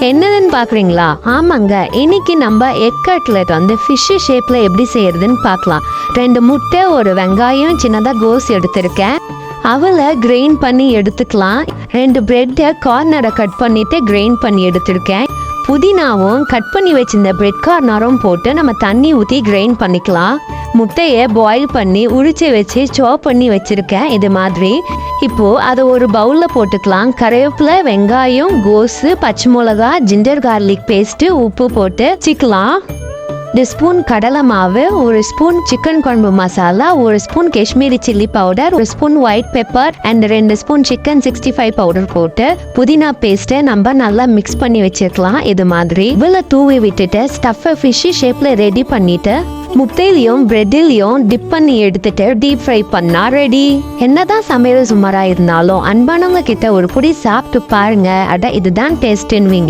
என்னதுன்னு பாக்குறீங்களா? ஆமாங்க, இன்னைக்கு நம்ம எக் கட்லெட் வந்து ஃபிஷ் ஷேப்ல எப்படி செய்யறதுன்னு பார்க்கலாம். 2 முட்டை, ஒரு வெங்காயம், சின்னதா கோஸ் எடுத்திருக்கேன். அவளை கிரைண்ட் பண்ணி எடுத்துக்கலாம். 2 பிரெட்டை கார்னரை கட் பண்ணிட்டு கிரைண்ட் பண்ணி எடுத்திருக்கேன். புதினாவும் கட் பண்ணி வச்சிருந்த பிரெட் கார்னரும் போட்டு நம்ம தண்ணி ஊற்றி கிரைண்ட் பண்ணிக்கலாம். முட்டையை பாயில் பண்ணி உரிச்சு வச்சு சாப் பண்ணி வச்சிருக்கேன் இது மாதிரி. இப்போ அதை ஒரு பவுல்ல போட்டுக்கலாம். கருவேப்பிலை, வெங்காயம், கோஸு, பச்சை மிளகா, ஜிஞ்சர் கார்லிக் பேஸ்ட், உப்பு போட்டு வச்சுக்கலாம். 2 ஸ்பூன் கடலை மாவு, 1 ஸ்பூன் சிக்கன் குழம்பு masala, 1 spoon Kashmiri chilli powder, 1 spoon white pepper and 2 spoon chicken 65 powder போட்டு புதினா பேஸ்ட்டை நம்ம நல்லா மிக்ஸ் பண்ணி வச்சிருக்கலாம். இது மாதிரி இவ்வளோ தூவி விட்டுட்டு ஸ்டஃப்பை ஃபிஷ் ஷேப்ல ரெடி பண்ணிட்டு முட்டையிலையும் பிரெட்டிலையும் டிப் பண்ணி எடுத்துட்டு டீப் ஃப்ரை பண்ணா ரெடி. என்னதான் சமையல் சுமாரா இருந்தாலும் அன்பானவங்க கிட்ட ஒரு புடி சாப்பிட்டு பாருங்க. அட இதுதான் டேஸ்ட்னுவீங்க.